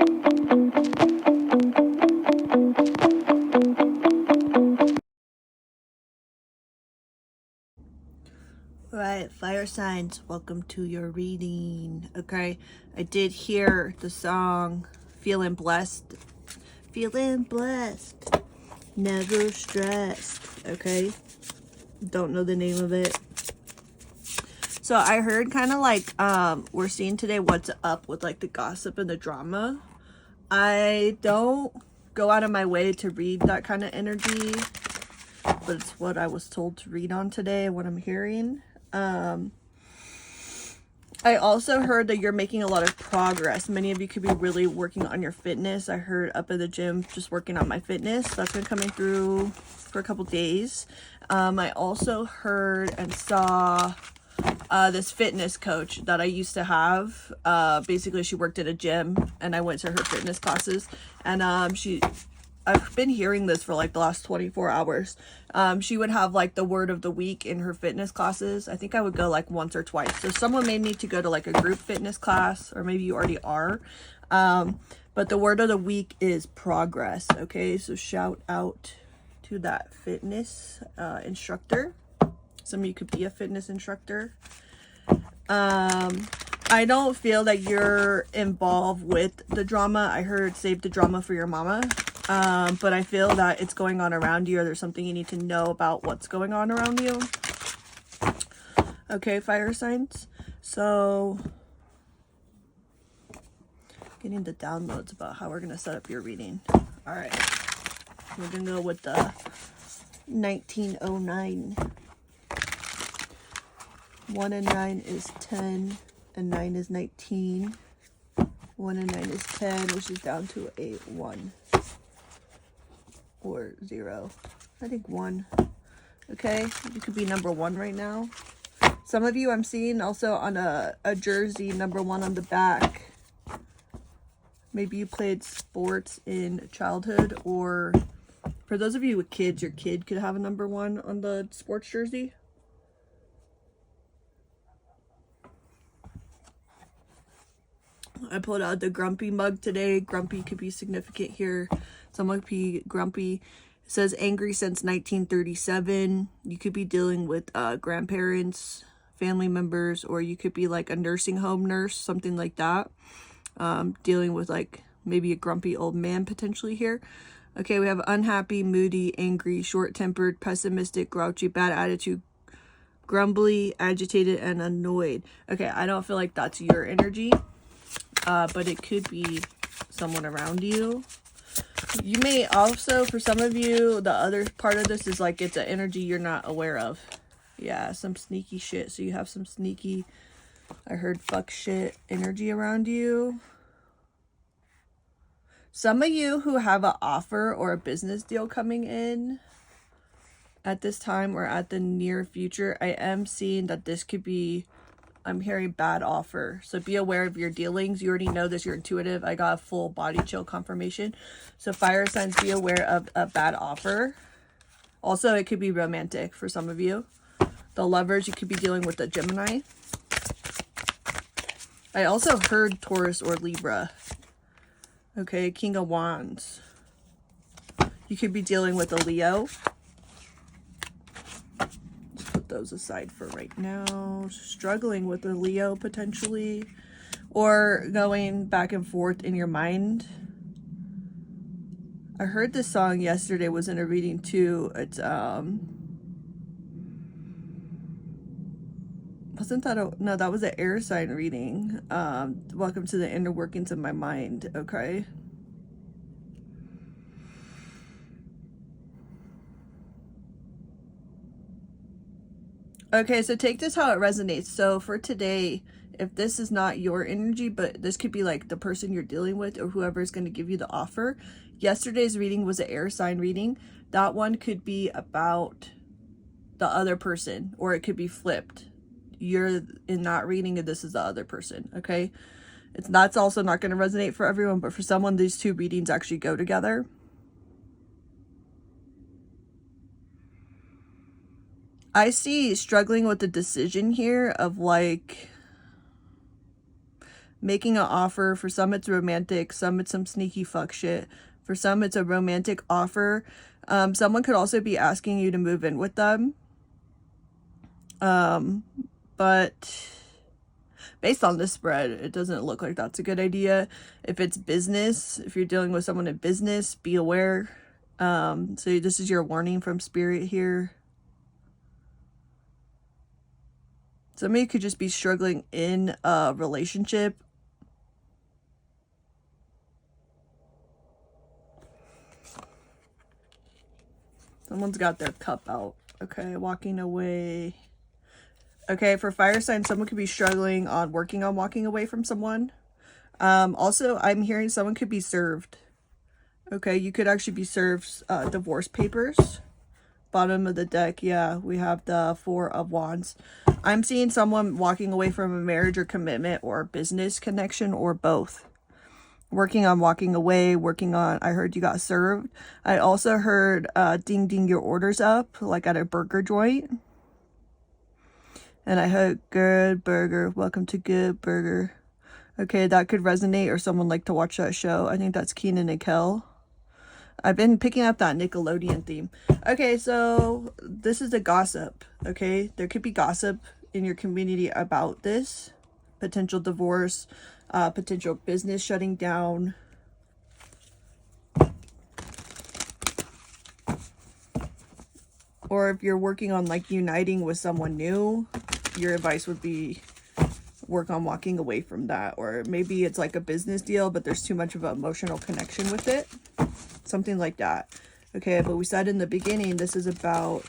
Alright, fire signs, welcome to your reading. Okay, I did hear the song Feeling Blessed. Feeling blessed, never stressed. Okay, don't know the name of it. So I heard kind of like we're seeing today what's up with like the gossip and the drama. I don't go out of my way to read that kind of energy, but it's what I was told to read on today, what I'm hearing. I also heard that you're making a lot of progress. Many of you could be really working on your fitness. I heard up at the gym just working on my fitness. That's been coming through for a couple days. I also heard and saw this fitness coach that I used to have. Basically, she worked at a gym and I went to her fitness classes. And I've been hearing this for like the last 24 hours. She would have like the word of the week in her fitness classes. I think I would go like once or twice. So someone may need to go to like a group fitness class, or maybe you already are. But the word of the week is progress. Okay, so shout out to that fitness instructor. Some of you could be a fitness instructor. I don't feel that you're involved with the drama. I heard save the drama for your mama. But I feel that it's going on around you, or there's something you need to know about what's going on around you. Okay, fire signs. So, getting the downloads about how we're going to set up your reading. All right. We're going to go with the 1909. 1 and 9 is 10, and 9 is 19. 1 and 9 is 10, which is down to a 1. Or 0. I think 1. Okay, you could be number 1 right now. Some of you I'm seeing also on a jersey, number 1 on the back. Maybe you played sports in childhood, or for those of you with kids, your kid could have a number 1 on the sports jersey. I pulled out the grumpy mug today. Grumpy could be significant here. Someone could be grumpy. It says angry since 1937. You could be dealing with grandparents, family members, or you could be like a nursing home nurse, something like that. Dealing with like maybe a grumpy old man potentially here. Okay, we have unhappy, moody, angry, short-tempered, pessimistic, grouchy, bad attitude, grumbly, agitated, and annoyed. Okay, I don't feel like that's your energy. But it could be someone around you. You may also, for some of you, the other part of this is like it's an energy you're not aware of. Yeah, some sneaky shit. So you have some sneaky, I heard fuck shit energy around you. Some of you who have an offer or a business deal coming in at this time or at the near future, I am seeing that this could be, I'm hearing bad offer. So be aware of your dealings. You already know this. You're intuitive. I got a full body chill confirmation. So fire signs, be aware of a bad offer. Also, it could be romantic for some of you. The lovers, you could be dealing with a Gemini. I also heard Taurus or Libra. Okay, King of Wands. You could be dealing with a Leo. Those aside for right now. Struggling with a Leo potentially, or going back and forth in your mind. I heard this song yesterday, was in a reading too. It's wasn't that no, that was an air sign reading. Welcome to the inner workings of my mind. Okay, okay, so take this how it resonates. So for today, if this is not your energy, but this could be like the person you're dealing with or whoever is going to give you the offer. Yesterday's reading was an air sign reading. That one could be about the other person, or it could be flipped. You're in that reading and this is the other person. Okay, that's also not going to resonate for everyone, but for someone, these two readings actually go together. I see struggling with the decision here of like, making an offer. For some, it's romantic. Some, it's some sneaky fuck shit. For some, it's a romantic offer. Someone could also be asking you to move in with them. But based on this spread, it doesn't look like that's a good idea. If it's business, if you're dealing with someone in business, be aware. So this is your warning from Spirit here. Somebody could just be struggling in a relationship. Someone's got their cup out. Okay, walking away. Okay, for fire signs, someone could be struggling on working on walking away from someone. Also, I'm hearing someone could be served. Okay, you could actually be served divorce papers. Bottom of the deck, yeah, we have the Four of Wands. I'm seeing someone walking away from a marriage or commitment or business connection or both. Working on walking away, working on, I heard you got served. I also heard ding ding your orders up, like at a burger joint. And I heard good burger, welcome to good burger. Okay, that could resonate, or someone like to watch that show. I think that's Keenan and Kel. I've been picking up that Nickelodeon theme. Okay, so this is a gossip, okay? There could be gossip in your community about this. Potential divorce, potential business shutting down. Or if you're working on like uniting with someone new, your advice would be work on walking away from that. Or maybe it's like a business deal, but there's too much of an emotional connection with it. Something like that. Okay, but we said in the beginning, this is about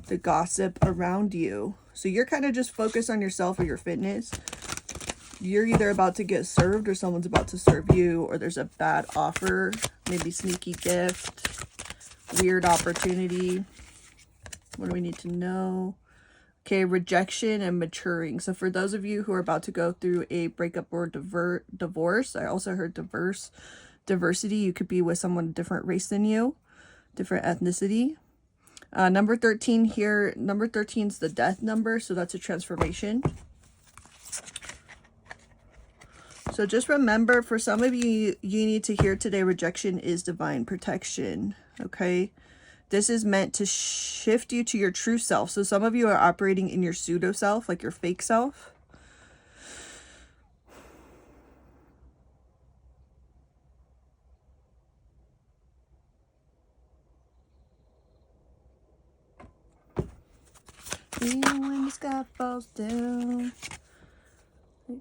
the gossip around you. So you're kind of just focused on yourself or your fitness. You're either about to get served or someone's about to serve you, or there's a bad offer, maybe sneaky gift, weird opportunity. What do we need to know? Okay, rejection and maturing. So for those of you who are about to go through a breakup or divorce, I also heard diversity. You could be with someone different race than you, different ethnicity. Number 13 here. Number 13 is the death number, so that's a transformation. So just remember, for some of you, you need to hear today, rejection is divine protection, okay? This is meant to shift you to your true self. So some of you are operating in your pseudo self, like your fake self. Even when the sky falls down.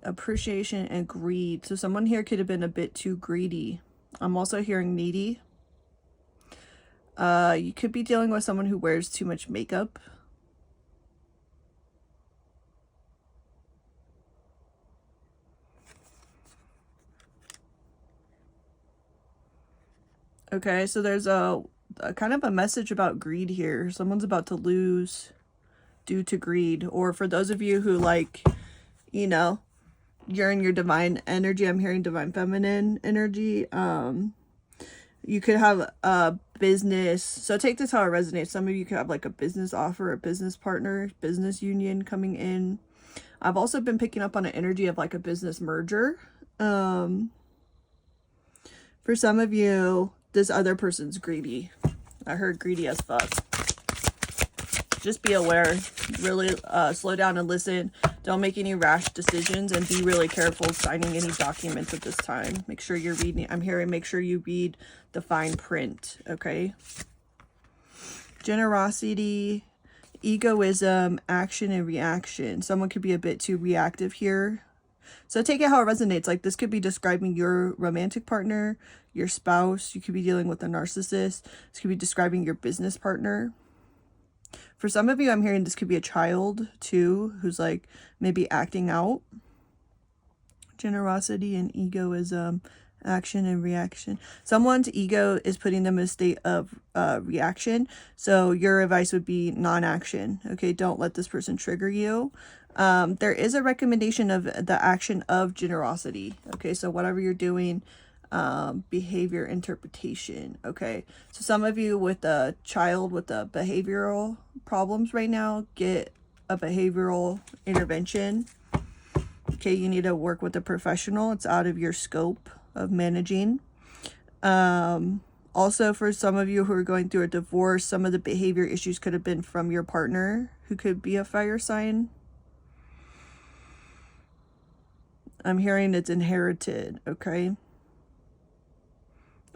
Appreciation and greed. So someone here could have been a bit too greedy. I'm also hearing needy. You could be dealing with someone who wears too much makeup. Okay, so there's a kind of a message about greed here. Someone's about to lose due to greed. Or for those of you who, like, you know, you're in your divine energy. I'm hearing divine feminine energy. You could have a business. So take this how it resonates. Some of you could have like a business offer, a business partner, business union coming in. I've also been picking up on an energy of like a business merger. For some of you, this other person's greedy. I heard greedy as fuck. Just be aware. Really slow down and listen. Don't make any rash decisions, and be really careful signing any documents at this time. Make sure you're reading. I'm hearing make sure you read the fine print, okay? Generosity, egoism, action and reaction. Someone could be a bit too reactive here. So take it how it resonates. Like, this could be describing your romantic partner, your spouse. You could be dealing with a narcissist. This could be describing your business partner. For some of you, I'm hearing this could be a child too, who's like maybe acting out. Generosity and egoism, action and reaction. Someone's ego is putting them in a state of reaction. So your advice would be non-action. Okay, don't let this person trigger you. There is a recommendation of the action of generosity. Okay, so whatever you're doing, behavior interpretation. Okay, so some of you with a child with the behavioral problems right now, get a behavioral intervention. Okay, you need to work with a professional. It's out of your scope of managing. Also, for some of you who are going through a divorce, some of the behavior issues could have been from your partner, who could be a fire sign. I'm hearing it's inherited, okay?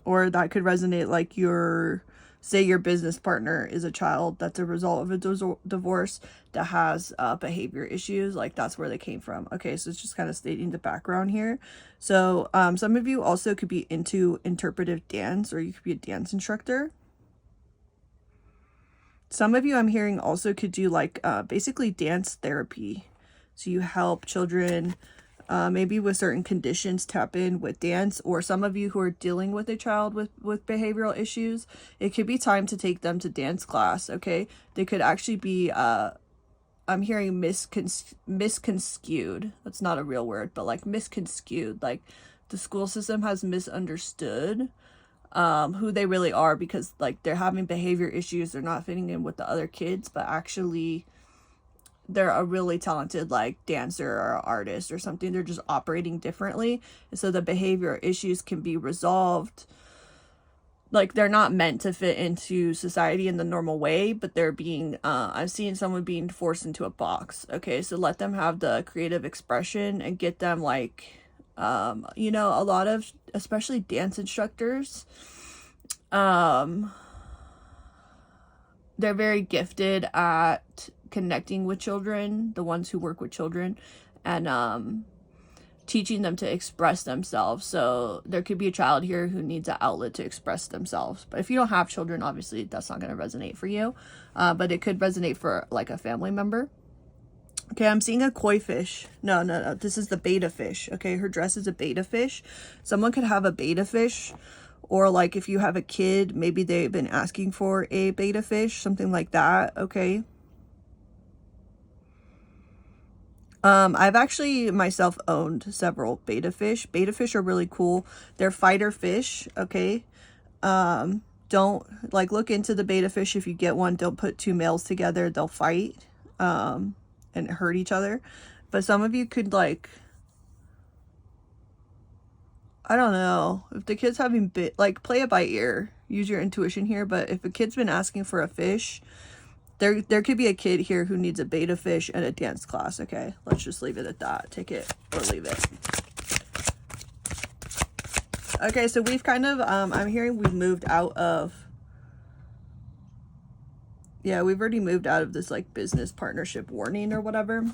Or that could resonate like say your business partner is a child that's a result of a divorce that has behavior issues, like that's where they came from. Okay, so it's just kind of stating the background here. So some of you also could be into interpretive dance, or you could be a dance instructor. Some of you, I'm hearing, also could do like basically dance therapy. So you help children maybe with certain conditions tap in with dance, or some of you who are dealing with a child with behavioral issues, it could be time to take them to dance class, okay? They could actually be, I'm hearing misconstrued. That's not a real word, but like misconstrued. Like the school system has misunderstood who they really are, because like they're having behavior issues, they're not fitting in with the other kids, but actually they're a really talented like dancer or artist or something. They're just operating differently, and so the behavior issues can be resolved. Like they're not meant to fit into society in the normal way, but they're being I've seen someone being forced into a box. Okay, so let them have the creative expression and get them like you know, a lot of especially dance instructors, they're very gifted at connecting with children, the ones who work with children, and teaching them to express themselves. So there could be a child here who needs an outlet to express themselves. But if you don't have children, obviously that's not going to resonate for you. But it could resonate for like a family member. Okay, I'm seeing a koi fish. No. This is the betta fish. Okay, her dress is a betta fish. Someone could have a betta fish. Or like if you have a kid, maybe they've been asking for a betta fish, something like that. Okay. I've actually myself owned several betta fish. Betta fish are really cool. They're fighter fish, okay? Don't, like, look into the betta fish. If you get one, don't put two males together. They'll fight, and hurt each other. But some of you could, like, I don't know. If the kid's having, like, play it by ear. Use your intuition here. But if a kid's been asking for a fish, there could be a kid here who needs a betta fish and a dance class, okay? Let's just leave it at that. Take it or leave it. Okay, so we've kind of, I'm hearing we've moved out of, yeah, we've already moved out of this, like, business partnership warning or whatever.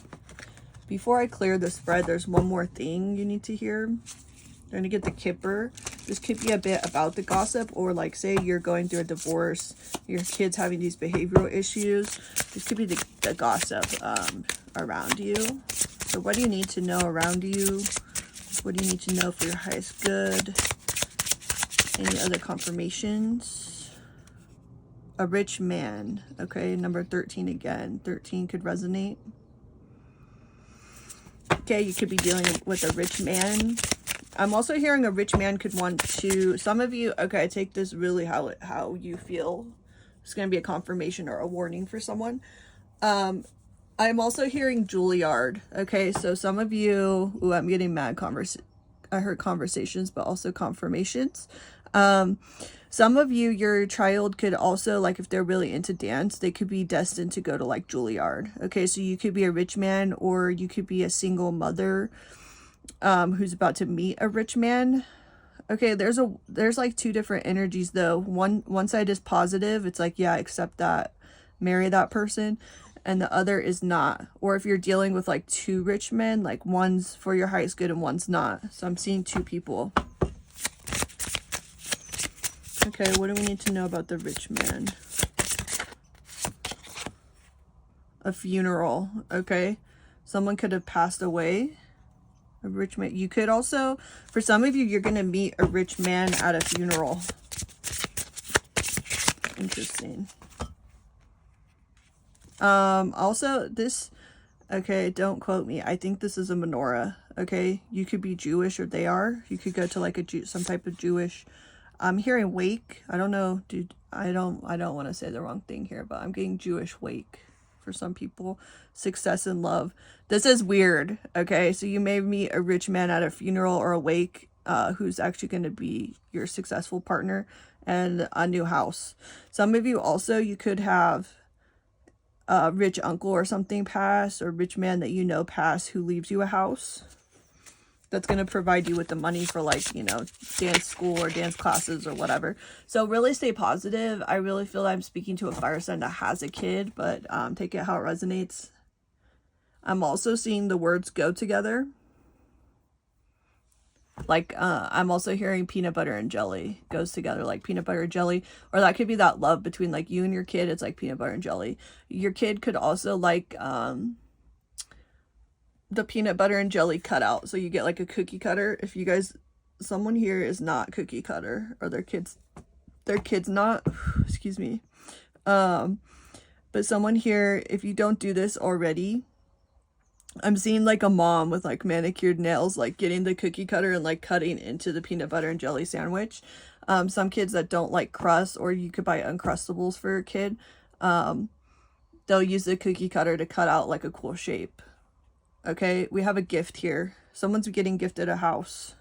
Before I clear the spread, there's one more thing you need to hear. You're going to get the Kipper. This could be a bit about the gossip, or like say you're going through a divorce, your kid's having these behavioral issues. This could be the gossip around you. So what do you need to know around you? What do you need to know for your highest good? Any other confirmations? A rich man. Okay, number 13 again. 13 could resonate. Okay, you could be dealing with a rich man. I'm also hearing a rich man could want to, some of you, okay, take this really how you feel. It's going to be a confirmation or a warning for someone. I'm also hearing Juilliard. Okay, so some of you, ooh, I'm getting mad I heard conversations, but also confirmations. Some of you, your child could also, like if they're really into dance, they could be destined to go to like Juilliard. Okay, so you could be a rich man, or you could be a single mother who's about to meet a rich man. Okay, there's like two different energies though. One side is positive. It's like, yeah, accept that, marry that person. And the other is not. Or if you're dealing with like two rich men, like one's for your highest good and one's not. So I'm seeing two people. Okay, what do we need to know about the rich man? A funeral, okay? Someone could have passed away. A rich man. You could also, for some of you, you're going to meet a rich man at a funeral. Interesting. Also this, okay, don't quote me. I think this is a menorah. Okay, you could be Jewish, or they are. You could go to like some type of Jewish. I'm hearing wake. I don't know, dude. I don't want to say the wrong thing here, but I'm getting Jewish wake for some people. Success in love. This is weird, okay? So you may meet a rich man at a funeral or a wake who's actually going to be your successful partner, and a new house. Some of you also, you could have a rich uncle or something pass, or rich man that you know pass who leaves you a house. That's going to provide you with the money for, like, you know, dance school or dance classes or whatever. So really stay positive. I really feel I'm speaking to a fire sign that has a kid, but take it how it resonates. I'm also seeing the words go together. Like, I'm also hearing peanut butter and jelly goes together, like peanut butter and jelly. Or that could be that love between, like, you and your kid. It's like peanut butter and jelly. Your kid could also like the peanut butter and jelly cutout, so you get like a cookie cutter. If you guys, someone here is not cookie cutter, or their kids not, excuse me, but someone here, if you don't do this already, I'm seeing like a mom with like manicured nails, like getting the cookie cutter and like cutting into the peanut butter and jelly sandwich. Some kids that don't like crust, or you could buy Uncrustables for your kid, they'll use the cookie cutter to cut out like a cool shape. Okay, we have a gift here. Someone's getting gifted a house.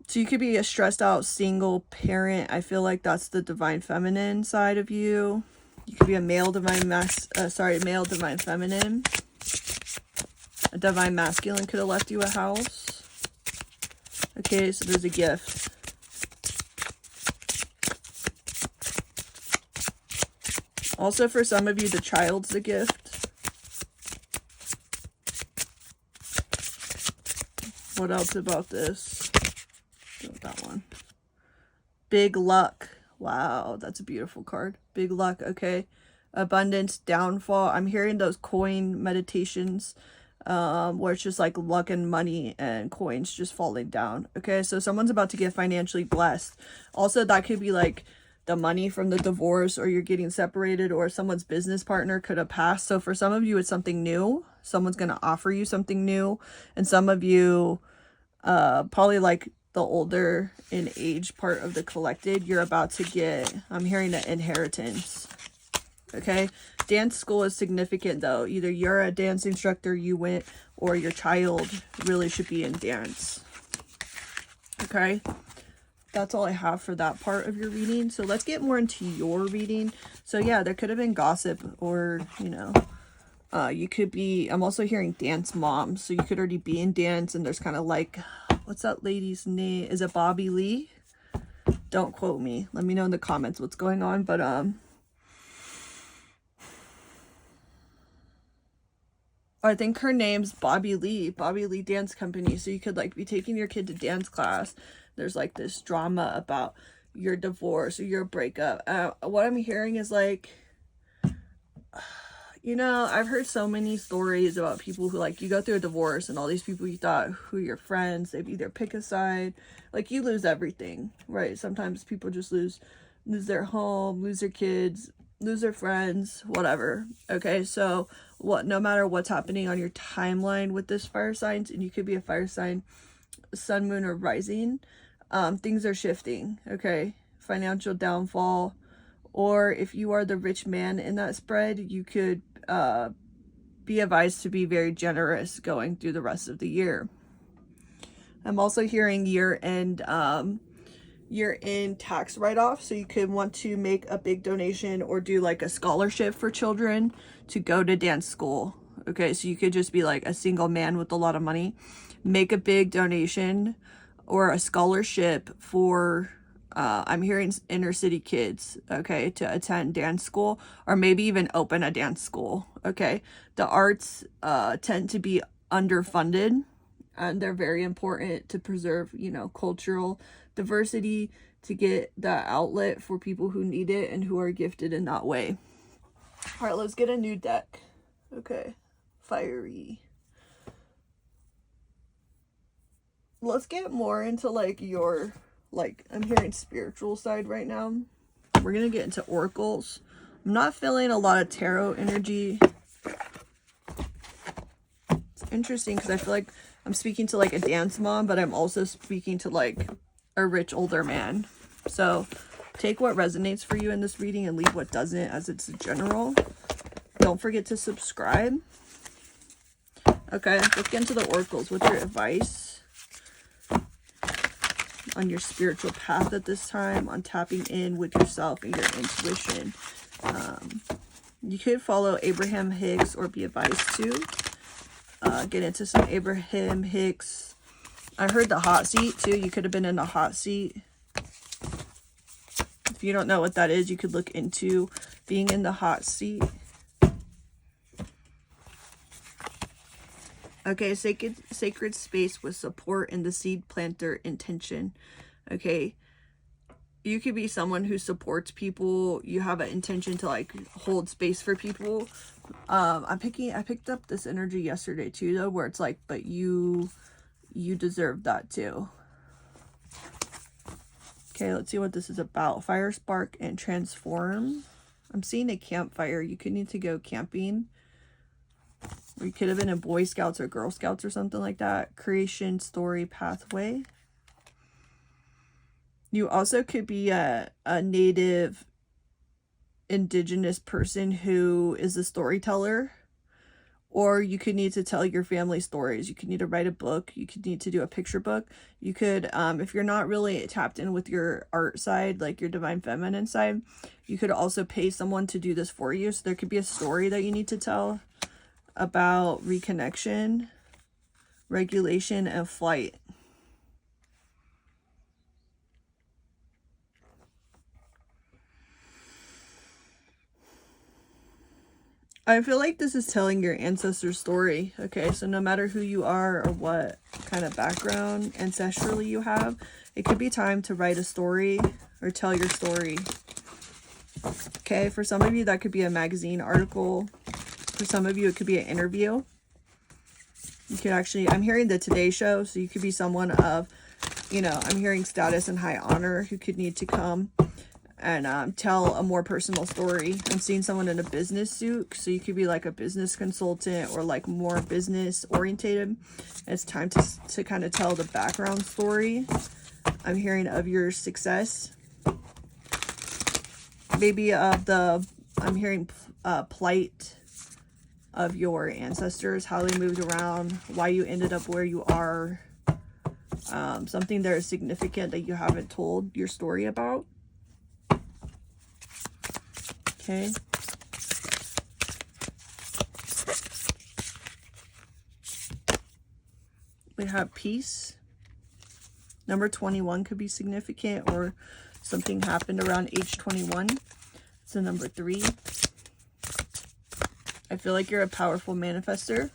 So you could be a stressed out single parent. I feel like that's the divine feminine side of you. You could be a male divine male divine feminine. A divine masculine could have left you a house. Okay, so there's a gift. Also, for some of you, the child's the gift. What else about this? That one. Big luck. Wow, that's a beautiful card. Big luck, okay. Abundance, downfall. I'm hearing those coin meditations where it's just like luck and money and coins just falling down. Okay, so someone's about to get financially blessed. Also, that could be like the money from the divorce, or you're getting separated, or someone's business partner could have passed. So for some of you, it's something new. Someone's going to offer you something new. And some of you, probably like the older in age part of the collected, you're about to get, I'm hearing an inheritance. Okay, dance school is significant though. Either you're a dance instructor, you went, or your child really should be in dance. Okay, that's all I have for that part of your reading. So let's get more into your reading. So yeah, there could have been gossip, or, you know, you could be, I'm also hearing dance mom. So you could already be in dance, and there's kind of like, what's that lady's name? Is it Bobby Lee? Don't quote me. Let me know in the comments what's going on. But I think her name's Bobby Lee Dance Company. So you could like be taking your kid to dance class. There's like this drama about your divorce or your breakup. What I'm hearing is like, you know, I've heard so many stories about people who, like, you go through a divorce and all these people you thought who are your friends, they've either pick a side, like, you lose everything, right? Sometimes people just lose their home, lose their kids, lose their friends, whatever. Okay, so no matter what's happening on your timeline with this fire signs, and you could be a fire sign, sun, moon, or rising, things are shifting. Okay, financial downfall, or if you are the rich man in that spread, you could be advised to be very generous going through the rest of the year. I'm also hearing year-end tax write-off, so you could want to make a big donation or do like a scholarship for children to go to dance school. Okay, so you could just be like a single man with a lot of money, make a big donation or a scholarship for I'm hearing inner city kids, okay, to attend dance school, or maybe even open a dance school. Okay, the arts tend to be underfunded, and they're very important to preserve, you know, cultural diversity, to get the outlet for people who need it and who are gifted in that way. All right, let's get a new deck. Okay, fiery. Let's get more into like your, like, I'm hearing spiritual side right now. We're gonna get into oracles. I'm not feeling a lot of tarot energy. It's interesting because I feel like I'm speaking to like a dance mom, but I'm also speaking to like a rich older man. So Take what resonates for you in this reading and leave what doesn't, as it's general. Don't forget to subscribe. Okay, let's get into the oracles. What's your advice on your spiritual path at this time, on tapping in with yourself and your intuition? You could follow Abraham Hicks or be advised to. Get into some Abraham Hicks. I heard the hot seat too. You could have been in the hot seat. If you don't know what that is, you could look into being in the hot seat. Okay, sacred space with support and the seed planter intention. Okay, you could be someone who supports people. You have an intention to like hold space for people. I picked up this energy yesterday too, though, where it's like, but you deserve that too. Okay, let's see what this is about. Fire, spark, and transform. I'm seeing a campfire. You could need to go camping. Or you could have been in Boy Scouts or Girl Scouts or something like that. Creation, story, pathway. You also could be a native indigenous person who is a storyteller. Or you could need to tell your family stories. You could need to write a book. You could need to do a picture book. You could, if you're not really tapped in with your art side, like your divine feminine side, you could also pay someone to do this for you. So there could be a story that you need to tell about reconnection, regulation, and flight. I feel like this is telling your ancestor's story. Okay, so no matter who you are or what kind of background ancestrally you have, it could be time to write a story or tell your story. Okay, for some of you, that could be a magazine article. For some of you, it could be an interview. You could actually, I'm hearing the Today Show, so you could be someone of, you know, I'm hearing status and high honor who could need to come and tell a more personal story. I'm seeing someone in a business suit, so you could be like a business consultant or like more business orientated. It's time to kind of tell the background story. I'm hearing of your success. Maybe I'm hearing plight of your ancestors, how they moved around, why you ended up where you are, something that is significant that you haven't told your story about. Okay. We have peace. Number 21 could be significant, or something happened around age 21. So number 3. I feel like you're a powerful manifester.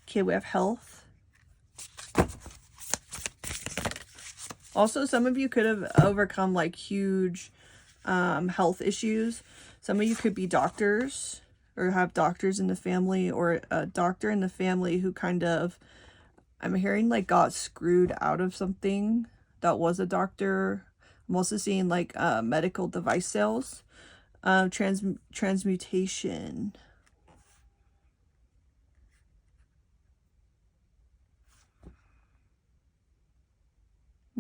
Okay, we have health. Also, some of you could have overcome like huge health issues. Some of you could be doctors or have doctors in the family, or a doctor in the family who kind of, I'm hearing like got screwed out of something that was a doctor. I'm also seeing like medical device sales. Transmutation.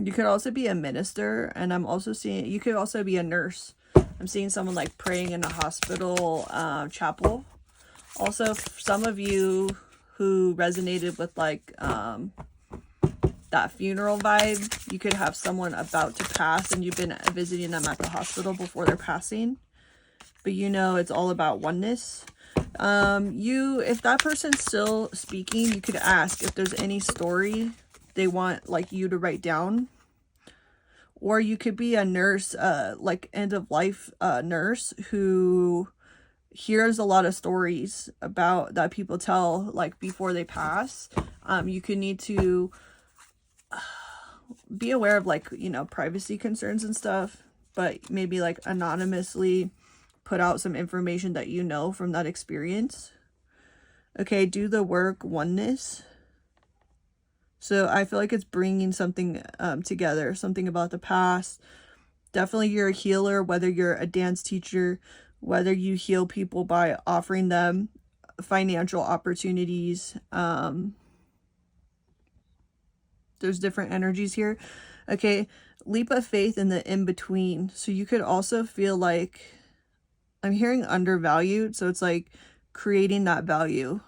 You could also be a minister, and I'm also seeing, you could also be a nurse. I'm seeing someone like praying in a hospital chapel. Also, some of you who resonated with like that funeral vibe, you could have someone about to pass and you've been visiting them at the hospital before they're passing. But you know, it's all about oneness. If that person's still speaking, you could ask if there's any story they want like you to write down. Or you could be a nurse, like end of life nurse who hears a lot of stories about that people tell like before they pass. You could need to be aware of like, you know, privacy concerns and stuff, but maybe like anonymously put out some information that you know from that experience. Okay, do the work, oneness. So I feel like it's bringing something together, something about the past. Definitely you're a healer, whether you're a dance teacher, whether you heal people by offering them financial opportunities. There's different energies here. Okay, leap of faith in the in-between. So you could also feel like, I'm hearing undervalued, so it's like creating that value.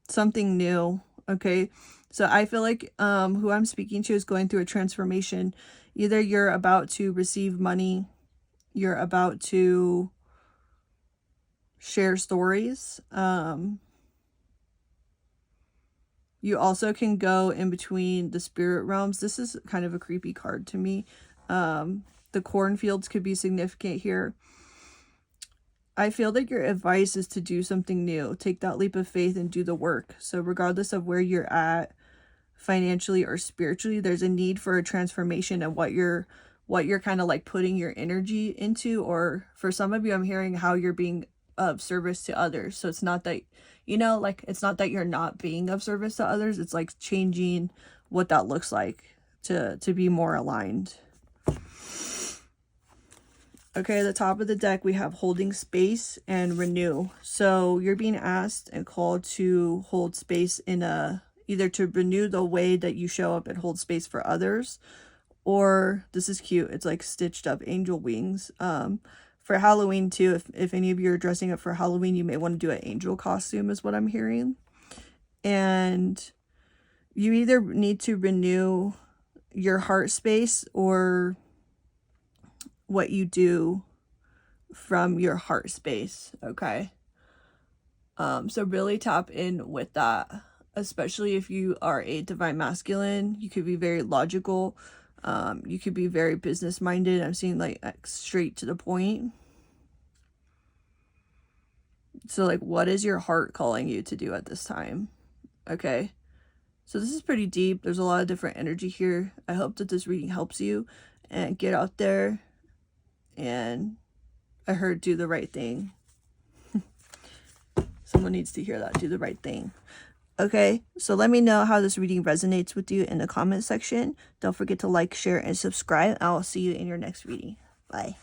Something new, okay? So I feel like who I'm speaking to is going through a transformation. Either you're about to receive money, you're about to share stories. You also can go in between the spirit realms. This is kind of a creepy card to me. The cornfields could be significant here. I feel that your advice is to do something new. Take that leap of faith and do the work. So regardless of where you're at financially or spiritually, there's a need for a transformation and what you're kind of like putting your energy into. Or for some of you, I'm hearing how you're being of service to others. So it's not that, you know, like, it's not that you're not being of service to others. It's like changing what that looks like to be more aligned. Okay, at the top of the deck, we have holding space and renew. So you're being asked and called to hold space in either to renew the way that you show up and hold space for others, or this is cute. It's like stitched up angel wings. For Halloween too, if any of you are dressing up for Halloween, you may want to do an angel costume is what I'm hearing. And you either need to renew your heart space or what you do from your heart space, okay? So really tap in with that, especially if you are a divine masculine. You could be very logical. You could be very business minded. I'm seeing like straight to the point. So like, what is your heart calling you to do at this time? Okay, so this is pretty deep. There's a lot of different energy here. I hope that this reading helps you, and get out there. And I heard do the right thing. Someone needs to hear that. Do the right thing. Okay, so let me know how this reading resonates with you in the comment section. Don't forget to like, share, and subscribe. I'll see you in your next reading. Bye.